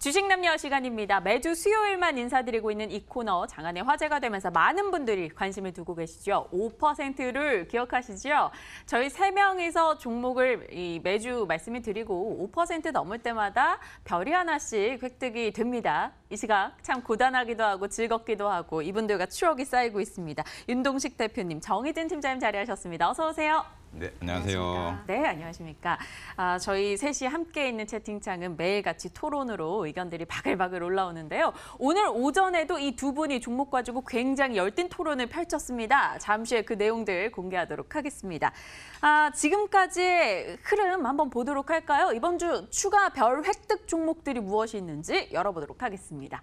주식남녀 시간입니다. 매주 수요일만 인사드리고 있는 이 코너 장안의 화제가 되면서 많은 분들이 관심을 두고 계시죠. 5%를 기억하시죠? 저희 3명이서 종목을 매주 말씀을 드리고 5% 넘을 때마다 별이 하나씩 획득이 됩니다. 이 시각 참 고단하기도 하고 즐겁기도 하고 이분들과 추억이 쌓이고 있습니다. 윤동식 대표님, 정희진 팀장님 자리하셨습니다. 어서 오세요. 네, 안녕하세요. 네, 안녕하십니까. 저희 셋이 함께 있는 채팅창은 매일같이 토론으로 의견들이 바글바글 올라오는데요. 오늘 오전에도 이 두 분이 종목 가지고 굉장히 열띤 토론을 펼쳤습니다. 잠시 후에 그 내용들 공개하도록 하겠습니다. 지금까지의 흐름 한번 보도록 할까요? 이번 주 추가 별 획득 종목들이 무엇이 있는지 열어보도록 하겠습니다.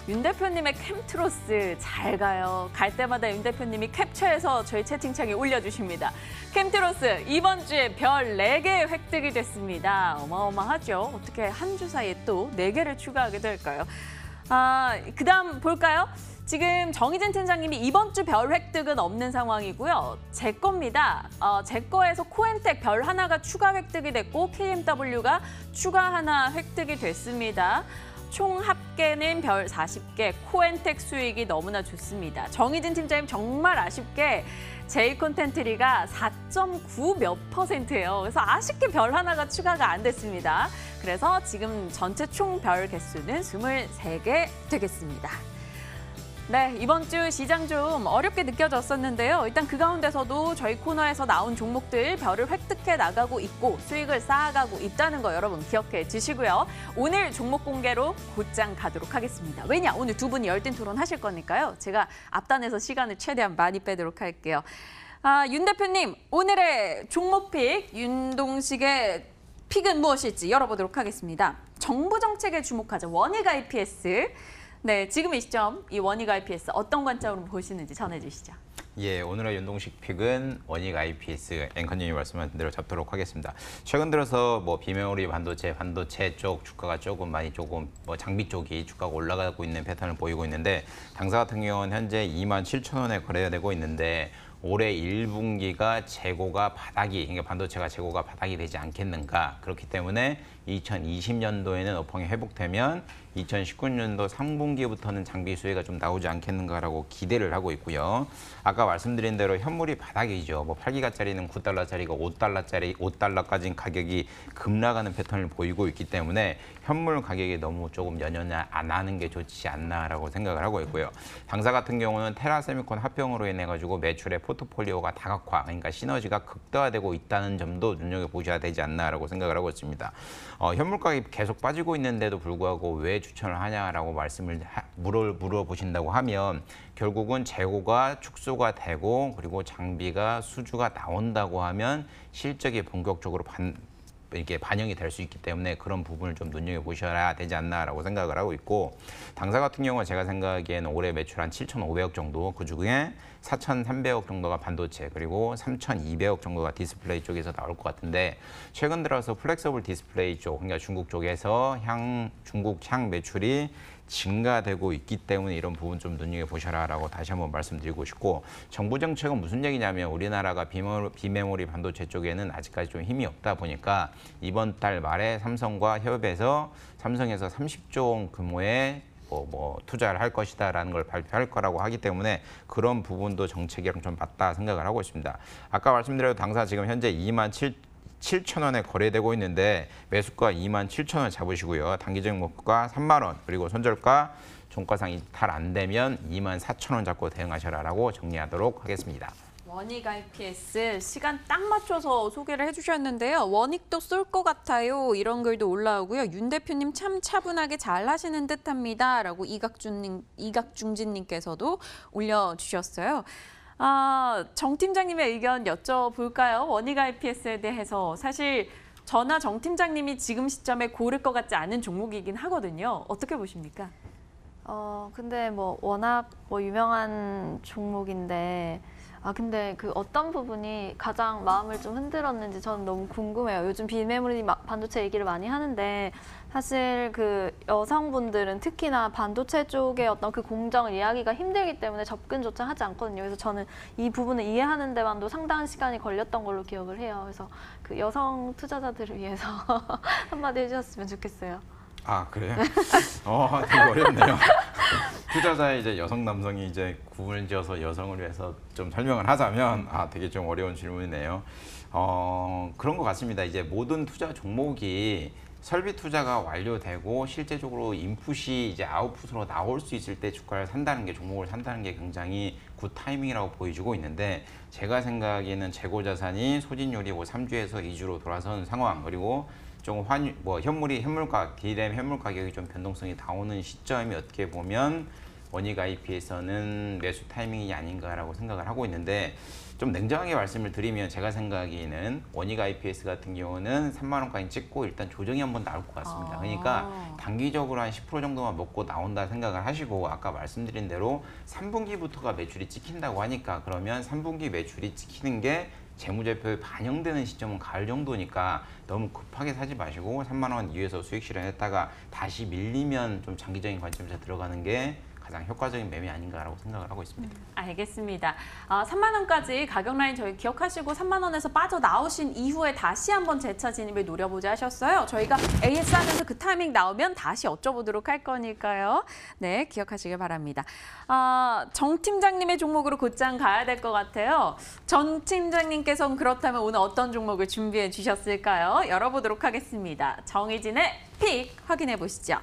윤 대표님의 캠트로스 잘 가요. 갈 때마다 윤 대표님이 캡처해서 저희 채팅창에 올려주십니다. 캠트로스 이번 주에 별 4개 획득이 됐습니다. 어마어마하죠. 어떻게 한 주 사이에 또 4개를 추가하게 될까요? 그다음 볼까요? 지금 정희진 팀장님이 이번 주 별 획득은 없는 상황이고요. 제 겁니다. 제 거에서 코엔텍 별 하나가 추가 획득이 됐고 KMW가 추가 하나 획득이 됐습니다. 총 합계는 별 40개, 코엔텍 수익이 너무나 좋습니다. 정희진 팀장님 정말 아쉽게 J콘텐트리가 4.9 몇 %예요. 그래서 아쉽게 별 하나가 추가가 안 됐습니다. 그래서 지금 전체 총 별 개수는 23개 되겠습니다. 네, 이번 주 시장 좀 어렵게 느껴졌었는데요. 일단 그 가운데서도 저희 코너에서 나온 종목들 별을 획득해 나가고 있고 수익을 쌓아가고 있다는 거 여러분 기억해 주시고요. 오늘 종목 공개로 곧장 가도록 하겠습니다. 왜냐? 오늘 두 분이 열띤 토론 하실 거니까요. 제가 앞단에서 시간을 최대한 많이 빼도록 할게요. 윤 대표님, 오늘의 종목픽, 윤동식의 픽은 무엇일지 열어보도록 하겠습니다. 정부 정책에 주목하자. 원익 IPS. 네, 지금 이 시점 이 원익 IPS 어떤 관점으로 보시는지 전해주시죠. 예, 오늘의 윤동식 픽은 원익 IPS 앵커님이 말씀하신 대로 잡도록 하겠습니다. 최근 들어서 뭐 비메모리 반도체 쪽 주가가 조금 장비 쪽이 주가가 올라가고 있는 패턴을 보이고 있는데 당사 같은 경우는 현재 27,000원에 거래되고 있는데 올해 1분기가 재고가 바닥이, 그러니까 반도체가 재고가 바닥이 되지 않겠는가. 그렇기 때문에 2020년도에는 업황이 회복되면 2019년도 3분기부터는 장비 수혜가 좀 나오지 않겠는가라고 기대를 하고 있고요. 아까 말씀드린 대로 현물이 바닥이죠. 뭐 8기가짜리는 9달러짜리가 5달러까지 가격이 급락하는 패턴을 보이고 있기 때문에 현물 가격이 너무 조금 연연히 안 하는 게 좋지 않나라고 생각을 하고 있고요. 당사 같은 경우는 테라세미콘 합병으로 인해 가지고 매출의 포트폴리오가 다각화, 그러니까 시너지가 극대화되고 있다는 점도 눈여겨보셔야 되지 않나라고 생각을 하고 있습니다. 현물 가격이 계속 빠지고 있는데도 불구하고 왜 추천을 하냐라고 물어보신다고 하면 결국은 재고가 축소가 되고 그리고 장비가 수주가 나온다고 하면 실적이 본격적으로 이렇게 반영이 될 수 있기 때문에 그런 부분을 좀 눈여겨보셔야 되지 않나라고 생각을 하고 있고, 당사 같은 경우는 제가 생각하기에는 올해 매출 한 7,500억 정도, 그중에 4,300억 정도가 반도체, 그리고 3,200억 정도가 디스플레이 쪽에서 나올 것 같은데, 최근 들어서 플렉서블 디스플레이 쪽, 그러니까 중국 쪽에서 중국 향 매출이 증가되고 있기 때문에 이런 부분 좀 눈여겨보셔라라고 다시 한번 말씀드리고 싶고, 정부 정책은 무슨 얘기냐면 우리나라가 비메모리 반도체 쪽에는 아직까지 좀 힘이 없다 보니까 이번 달 말에 삼성과 협업해서 삼성에서 30조 원 규모의 투자를 할 것이다라는 걸 발표할 거라고 하기 때문에 그런 부분도 정책이랑 좀 맞다 생각을 하고 있습니다. 아까 말씀드린 당사 지금 현재 27,000원에 거래되고 있는데 매수가 27,000원 잡으시고요. 단기적 목표가 3만 원, 그리고 손절가 종가상 이탈 안 되면 24,000원 잡고 대응하셔라라고 정리하도록 하겠습니다. 원익 IPS 시간 딱 맞춰서 소개를 해주셨는데요. 원익도 쏠 것 같아요. 이런 글도 올라오고요. 윤 대표님 참 차분하게 잘 하시는 듯합니다. 라고 이각중진님께서도 올려주셨어요. 정 팀장님의 의견 여쭤볼까요? 원익 IPS에 대해서 사실 저나 정 팀장님이 지금 시점에 고를 것 같지 않은 종목이긴 하거든요. 어떻게 보십니까? 근데 워낙 유명한 종목인데 근데 그 어떤 부분이 가장 마음을 좀 흔들었는지 저는 너무 궁금해요. 요즘 비메모리 반도체 얘기를 많이 하는데 사실 그 여성분들은 특히나 반도체 쪽의 어떤 그 공정을 이해하기가 힘들기 때문에 접근조차 하지 않거든요. 그래서 저는 이 부분을 이해하는 데만도 상당한 시간이 걸렸던 걸로 기억을 해요. 그래서 그 여성 투자자들을 위해서 한마디 해주셨으면 좋겠어요. 아, 그래요? 되게 어렵네요. 투자자의 이제 여성 남성이 이제 구분을 지어서 여성을 위해서 좀 설명을 하자면 되게 좀 어려운 질문이네요. 그런 것 같습니다. 이제 모든 투자 종목이 설비 투자가 완료되고 실제적으로 인풋이 이제 아웃풋으로 나올 수 있을 때 주가를 산다는 게, 종목을 산다는 게 굉장히 굿 타이밍이라고 보여주고 있는데, 제가 생각에는 재고 자산이 소진율이 3주에서 2주로 돌아선 상황, 그리고 좀 현물가, D램 현물 가격이 좀 변동성이 나오는 시점이 어떻게 보면 원익 IP에서는 매수 타이밍이 아닌가라고 생각을 하고 있는데, 좀 냉정하게 말씀을 드리면 제가 생각에는 원익 IPS 같은 경우는 3만 원까지 찍고 일단 조정이 한번 나올 것 같습니다. 그러니까 단기적으로 한 10% 정도만 먹고 나온다 생각을 하시고, 아까 말씀드린 대로 3분기부터가 매출이 찍힌다고 하니까, 그러면 3분기 매출이 찍히는 게 재무제표에 반영되는 시점은 가을 정도니까 너무 급하게 사지 마시고 3만 원 이후에서 수익 실현했다가 다시 밀리면 좀 장기적인 관점에서 들어가는 게 가장 효과적인 매매 아닌가라고 생각을 하고 있습니다. 알겠습니다. 3만 원까지 가격 라인 저희 기억하시고 3만 원에서 빠져나오신 이후에 다시 한번 재차 진입을 노려보자 하셨어요. 저희가 AS 하면서 그 타이밍 나오면 다시 여쭤보도록 할 거니까요. 네, 기억하시길 바랍니다. 정 팀장님의 종목으로 곧장 가야 될 것 같아요. 정 팀장님께서는 그렇다면 오늘 어떤 종목을 준비해 주셨을까요? 열어보도록 하겠습니다. 정희진의 픽 확인해 보시죠.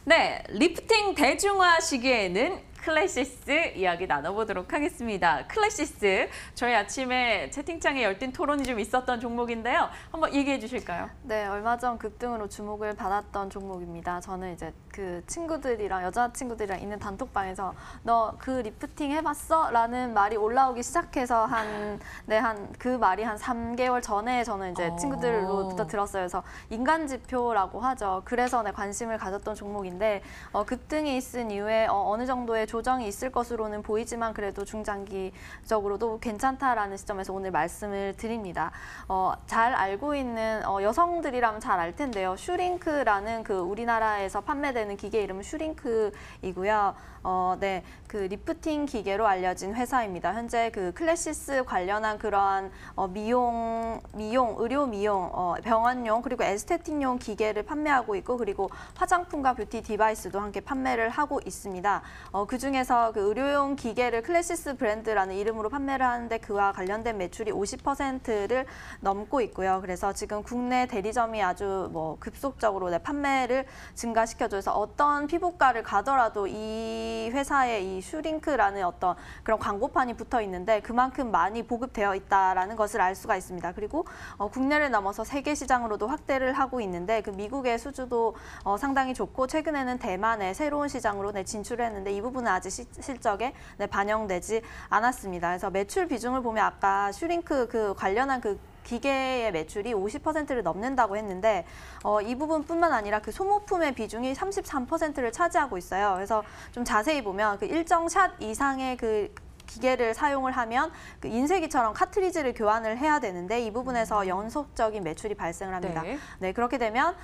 네, 리프팅 대중화 시기에는 클래시스 이야기 나눠보도록 하겠습니다. 클래시스, 저희 아침에 채팅창에 열띤 토론이 좀 있었던 종목인데요. 한번 얘기해 주실까요? 네, 얼마 전 급등으로 주목을 받았던 종목입니다. 저는 이제 그 여자친구들이랑 있는 단톡방에서 너 그 리프팅 해봤어? 라는 말이 올라오기 시작해서 그 말이 한 3개월 전에 저는 이제 친구들로부터 들었어요. 그래서 인간지표라고 하죠. 그래서 관심을 가졌던 종목인데, 급등이 있은 이후에 어느 정도의 조정이 있을 것으로는 보이지만 그래도 중장기적으로도 괜찮다라는 시점에서 오늘 말씀을 드립니다. 잘 알고 있는 여성들이라면 잘 알 텐데요. 슈링크라는 그 우리나라에서 판매되는 기계 이름은 슈링크이고요. 네, 그 리프팅 기계로 알려진 회사입니다. 현재 그 클래시스 관련한 그러한 의료 미용, 병원용 그리고 에스테틱용 기계를 판매하고 있고, 그리고 화장품과 뷰티 디바이스도 함께 판매를 하고 있습니다. 그중에서 그 의료용 기계를 클래시스 브랜드라는 이름으로 판매를 하는데 그와 관련된 매출이 50%를 넘고 있고요. 그래서 지금 국내 대리점이 아주 급속적으로 판매를 증가시켜줘서 어떤 피부과를 가더라도 이 회사의 이 슈링크라는 어떤 그런 광고판이 붙어 있는데 그만큼 많이 보급되어 있다라는 것을 알 수가 있습니다. 그리고 국내를 넘어서 세계 시장으로도 확대를 하고 있는데, 그 미국의 수주도 상당히 좋고 최근에는 대만의 새로운 시장으로 진출을 했는데 이 부분은 아직 실적에 반영되지 않았습니다. 그래서 매출 비중을 보면 아까 슈링크 그 관련한 그 기계의 매출이 50%를 넘는다고 했는데, 이 부분뿐만 아니라 그 소모품의 비중이 33%를 차지하고 있어요. 그래서 좀 자세히 보면 그 일정 샷 이상의 그 기계를 사용을 하면 그 인쇄기처럼 카트리지를 교환을 해야 되는데 이 부분에서 연속적인 매출이 발생을 합니다. 네, 그렇게 되면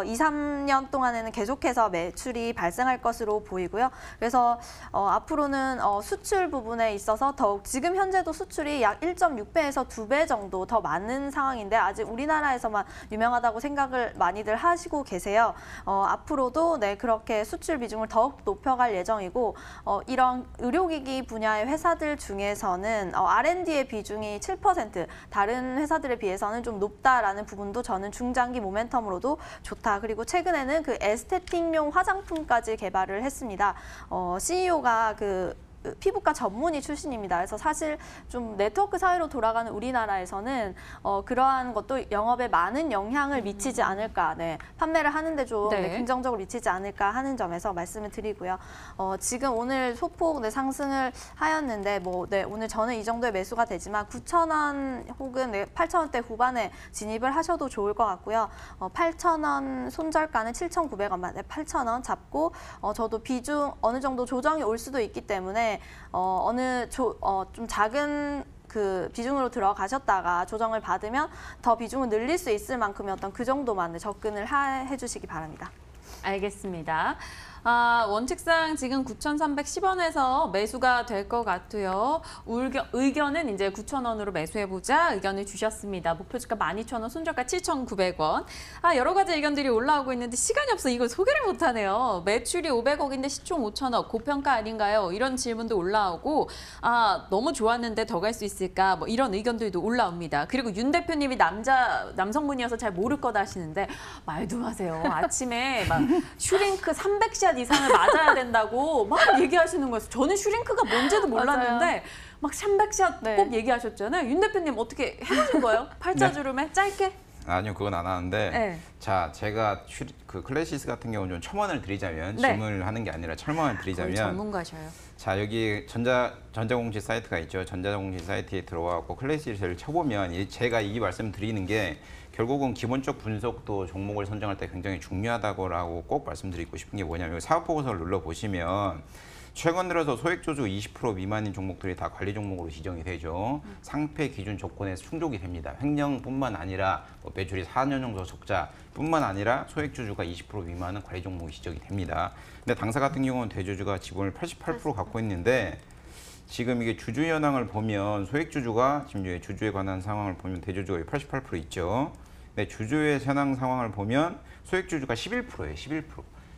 2, 3년 동안에는 계속해서 매출이 발생할 것으로 보이고요. 그래서 앞으로는 수출 부분에 있어서 더욱 지금 현재도 수출이 약 1.6배에서 2배 정도 더 많은 상황인데 아직 우리나라에서만 유명하다고 생각을 많이들 하시고 계세요. 앞으로도 그렇게 수출 비중을 더욱 높여갈 예정이고, 이런 의료기기 분야의 회사들 중에서는 R&D의 비중이 7%, 다른 회사들에 비해서는 좀 높다라는 부분도 저는 중장기 모멘텀으로도 좋다. 그리고 최근에는 그 에스테틱용 화장품까지 개발을 했습니다. CEO가 그 피부과 전문의 출신입니다. 그래서 사실 좀 네트워크 사회로 돌아가는 우리나라에서는 그러한 것도 영업에 많은 영향을 미치지 않을까, 판매를 하는데 좀 긍정적으로 미치지 않을까 하는 점에서 말씀을 드리고요. 지금 오늘 소폭 상승을 하였는데 오늘 저는 이 정도의 매수가 되지만 9,000원 혹은 8,000원대 후반에 진입을 하셔도 좋을 것 같고요. 8,000원 손절가는 7,900원만, 8,000원 잡고 저도 비중 어느 정도 조정이 올 수도 있기 때문에 좀 작은 그 비중으로 들어가셨다가 조정을 받으면 더 비중을 늘릴 수 있을 만큼의 어떤 그 정도만 접근을 해주시기 바랍니다. 알겠습니다. 원칙상 지금 9,310원에서 매수가 될 것 같고요. 의견은 이제 9,000원으로 매수해보자 의견을 주셨습니다. 목표주가 12,000원, 손절가 7,900원. 여러 가지 의견들이 올라오고 있는데 시간이 없어 이걸 소개를 못하네요. 매출이 500억인데 시총 5,000억, 고평가 아닌가요? 이런 질문도 올라오고 너무 좋았는데 더 갈 수 있을까? 뭐 이런 의견들도 올라옵니다. 그리고 윤 대표님이 남성분이어서 잘 모를 거다 하시는데 말도 마세요. 아침에 막 슈링크 300샷 이상을 맞아야 된다고 막 얘기하시는 거예요. 저는 슈링크가 뭔지도 몰랐는데 맞아요. 막 300샷 네. 꼭 얘기하셨잖아요. 윤 대표님 어떻게 해보신 거예요? 팔자주름에 짧게? 아니요, 그건 안 하는데. 네. 자, 제가 그 클래시스 같은 경우는 좀 1,000원을 드리자면, 네. 질문을 하는 게 아니라 1,000원을 거의 드리자면, 전문가셔요. 자, 여기 전자공시 사이트가 있죠. 전자공시 사이트에 들어와서 클래시스를 쳐보면, 제가 이 말씀 드리는 게 결국은 기본적 분석도 종목을 선정할 때 굉장히 중요하다고 꼭 말씀드리고 싶은 게 뭐냐면, 사업 보고서를 눌러보시면 최근 들어서 소액 조주 20% 미만인 종목들이 다 관리 종목으로 지정이 되죠. 상패 기준 조건에서 충족이 됩니다. 횡령뿐만 아니라 매출이 4년 정도 적자뿐만 아니라 소액 주주가 20% 미만은 관리 종목이 지정이 됩니다. 근데 당사 같은 경우는 대주주가 지분을 88% 갖고 있는데 지금 이게 주주 현황을 보면 소액 주주가 지금 주주에 관한 상황을 보면 대주주가 88% 있죠. 근데 주주의 현황 상황을 보면 소액 주주가 11%예요. 11%.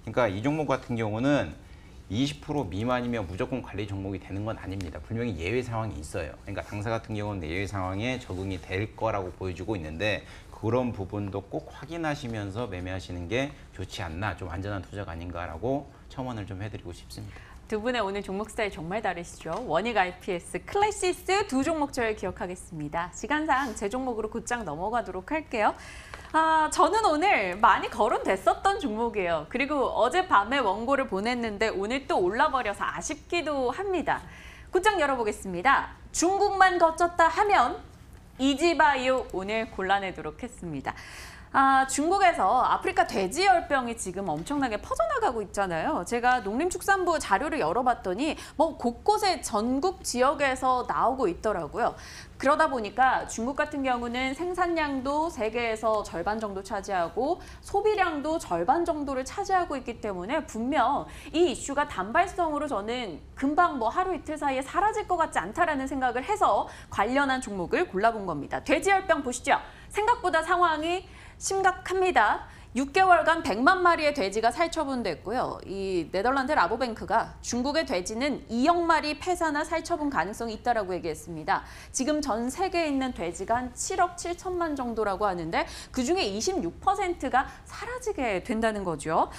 그러니까 이 종목 같은 경우는 20% 미만이면 무조건 관리 종목이 되는 건 아닙니다. 분명히 예외 상황이 있어요. 그러니까 당사 같은 경우는 예외 상황에 적응이 될 거라고 보여주고 있는데 그런 부분도 꼭 확인하시면서 매매하시는 게 좋지 않나, 좀 안전한 투자가 아닌가라고 첨언을 좀 해드리고 싶습니다. 두 분의 오늘 종목 스타일 정말 다르시죠? 원익 IPS, 클래시스 두 종목절 기억하겠습니다. 시간상 제 종목으로 곧장 넘어가도록 할게요. 저는 오늘 많이 거론됐었던 종목이에요. 그리고 어젯밤에 원고를 보냈는데 오늘 또 올라버려서 아쉽기도 합니다. 곧장 열어보겠습니다. 중국만 거쳤다 하면 이지바이오 오늘 골라내도록 했습니다. 중국에서 아프리카 돼지열병이 지금 엄청나게 퍼져나가고 있잖아요. 제가 농림축산부 자료를 열어봤더니 곳곳에 전국 지역에서 나오고 있더라고요. 그러다 보니까 중국 같은 경우는 생산량도 세계에서 절반 정도 차지하고 소비량도 절반 정도를 차지하고 있기 때문에 분명 이 이슈가 단발성으로 저는 금방 하루 이틀 사이에 사라질 것 같지 않다라는 생각을 해서 관련한 종목을 골라본 겁니다. 돼지열병 보시죠. 생각보다 상황이 심각합니다. 6개월간 100만 마리의 돼지가 살처분됐고요. 이 네덜란드 라보뱅크가 중국의 돼지는 2억 마리 폐사나 살처분 가능성이 있다라고 얘기했습니다. 지금 전 세계에 있는 돼지가 한 7억 7천만 정도라고 하는데 그중에 26%가 사라지게 된다는 거죠.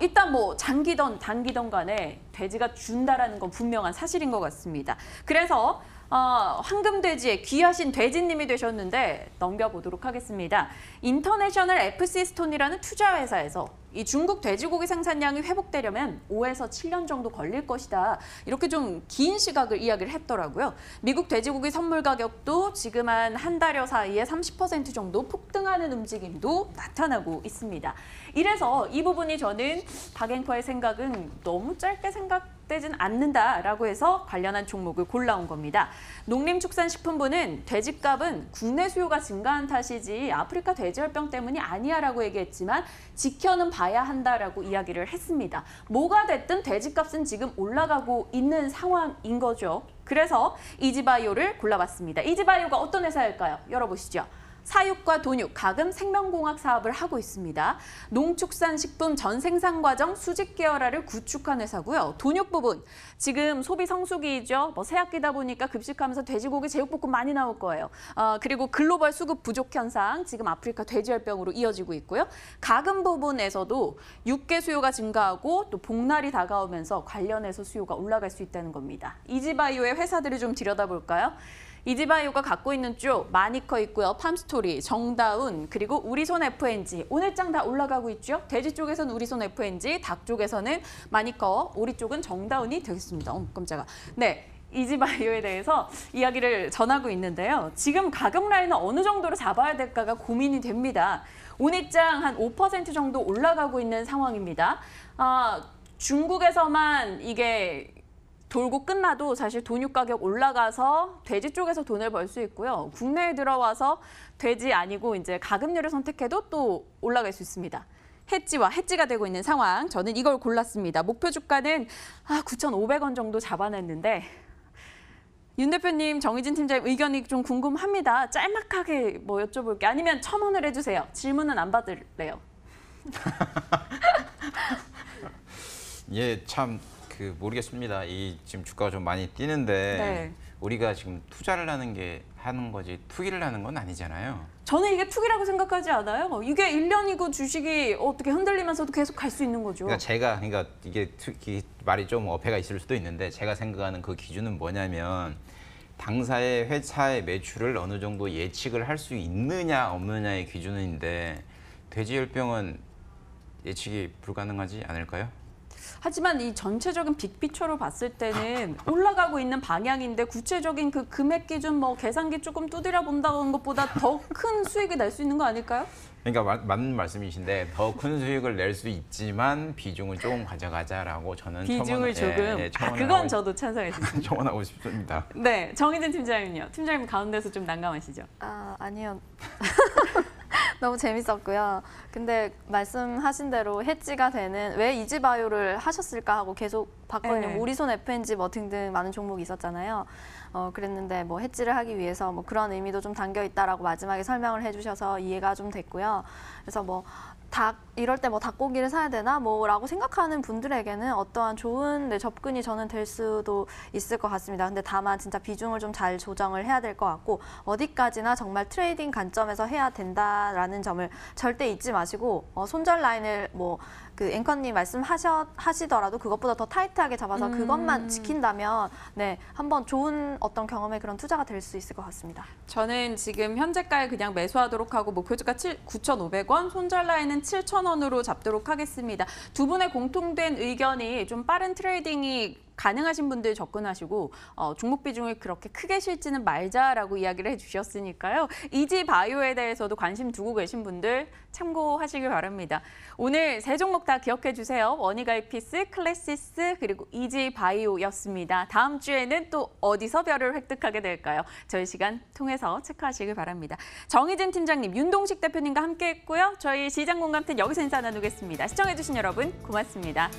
일단 장기든 단기든 간에 돼지가 준다라는 건 분명한 사실인 것 같습니다. 그래서 황금돼지의 귀하신 돼지님이 되셨는데 넘겨보도록 하겠습니다. 인터내셔널 FC 스톤이라는 투자회사에서 이 중국 돼지고기 생산량이 회복되려면 5에서 7년 정도 걸릴 것이다. 이렇게 좀 긴 시각을 이야기를 했더라고요. 미국 돼지고기 선물 가격도 지금 한 달여 사이에 30% 정도 폭등하는 움직임도 나타나고 있습니다. 이래서 이 부분이 저는 박앵커의 생각은 너무 짧게 생각되진 않는다라고 해서 관련한 종목을 골라온 겁니다. 농림축산식품부는 돼지값은 국내 수요가 증가한 탓이지 아프리카 돼지열병 때문이 아니야라고 얘기했지만 지켜는 봐야 한다라고 이야기를 했습니다. 뭐가 됐든 돼지값은 지금 올라가고 있는 상황인 거죠. 그래서 이지바이오를 골라봤습니다. 이지바이오가 어떤 회사일까요? 열어보시죠. 사육과 돈육, 가금 생명공학 사업을 하고 있습니다. 농축산식품 전 생산 과정 수직 계열화를 구축한 회사고요. 돈육 부분, 지금 소비 성수기이죠. 새학기다 보니까 급식하면서 돼지고기 제육볶음 많이 나올 거예요. 그리고 글로벌 수급 부족 현상, 지금 아프리카 돼지열병으로 이어지고 있고요. 가금 부분에서도 육계 수요가 증가하고 또 복날이 다가오면서 관련해서 수요가 올라갈 수 있다는 겁니다. 이지바이오의 회사들을 좀 들여다볼까요? 이지바이오가 갖고 있는 쪽 마니커 있고요. 팜스토리, 정다운, 그리고 우리손 FNG. 오늘 장 다 올라가고 있죠. 돼지 쪽에서는 우리손 FNG, 닭 쪽에서는 마니커, 오리 쪽은 정다운이 되겠습니다. 깜짝아. 네. 이지바이오에 대해서 이야기를 전하고 있는데요. 지금 가격 라인은 어느 정도로 잡아야 될까가 고민이 됩니다. 오늘 장 한 5% 정도 올라가고 있는 상황입니다. 중국에서만 이게 돌고 끝나도 사실 돈육 가격 올라가서 돼지 쪽에서 돈을 벌 수 있고요. 국내에 들어와서 돼지 아니고 이제 가금류를 선택해도 또 올라갈 수 있습니다. 해지와 해지가 되고 있는 상황. 저는 이걸 골랐습니다. 목표 주가는 9,500원 정도 잡아냈는데 윤 대표님, 정의진 팀장님 의견이 좀 궁금합니다. 짤막하게 뭐 여쭤볼게. 아니면 첨언을 해주세요. 질문은 안 받을래요. 예, 참 모르겠습니다. 이 지금 주가가 좀 많이 뛰는데 네. 우리가 지금 투자를 하는 거지 투기를 하는 건 아니잖아요. 저는 이게 투기라고 생각하지 않아요. 이게 1년이고 주식이 어떻게 흔들리면서도 계속 갈 수 있는 거죠. 그러니까 이게 말이 좀 어폐가 있을 수도 있는데 제가 생각하는 그 기준은 뭐냐면 당사의 회사의 매출을 어느 정도 예측을 할 수 있느냐 없느냐의 기준인데 돼지열병은 예측이 불가능하지 않을까요? 하지만 이 전체적인 빅피처로 봤을 때는 올라가고 있는 방향인데 구체적인 그 금액 기준 뭐 계산기 조금 두드려 본다는 것보다 더 큰 수익을 낼 수 있는 거 아닐까요? 그러니까 맞는 말씀이신데 더 큰 수익을 낼 수 있지만 비중을 조금 가져가자라고 저는 비중을 조금. 그건 저도 찬성해 주십니다. 첨언하고 싶습니다. 네, 정의진 팀장님요. 팀장님 가운데서 좀 난감하시죠? 아니요. 너무 재밌었고요. 근데 말씀하신 대로 해지가 되는 왜 이지바이오를 하셨을까 하고 계속 봤거든요. 네. 우리손 FNG 뭐 등등 많은 종목이 있었잖아요. 그랬는데 뭐 해지를 하기 위해서 뭐 그런 의미도 좀 담겨 있다라고 마지막에 설명을 해주셔서 이해가 좀 됐고요. 그래서 뭐 이럴 때 뭐 닭고기를 사야 되나 뭐라고 생각하는 분들에게는 어떠한 좋은 접근이 저는 될 수도 있을 것 같습니다. 근데 다만 진짜 비중을 좀 잘 조정을 해야 될 것 같고 어디까지나 정말 트레이딩 관점에서 해야 된다라는 점을 절대 잊지 마시고 손절 라인을 뭐 그 앵커님 말씀하시더라도 그것보다 더 타이트하게 잡아서 그것만 지킨다면 네, 한번 좋은 어떤 경험의 그런 투자가 될 수 있을 것 같습니다. 저는 지금 현재가에 그냥 매수하도록 하고 목표주가 9,500원, 손절 라인은 7,000원으로 잡도록 하겠습니다. 두 분의 공통된 의견이 좀 빠른 트레이딩이 가능하신 분들 접근하시고 종목 비중을 그렇게 크게 실지는 말자라고 이야기를 해주셨으니까요. 이지바이오에 대해서도 관심 두고 계신 분들 참고하시길 바랍니다. 오늘 세 종목 다 기억해 주세요. 원익아이피스, 클래시스 그리고 이지바이오였습니다. 다음 주에는 또 어디서 별을 획득하게 될까요? 저희 시간 통해서 체크하시길 바랍니다. 정의진 팀장님, 윤동식 대표님과 함께했고요. 저희 시장공감팀 여기서 인사 나누겠습니다. 시청해 주신 여러분 고맙습니다.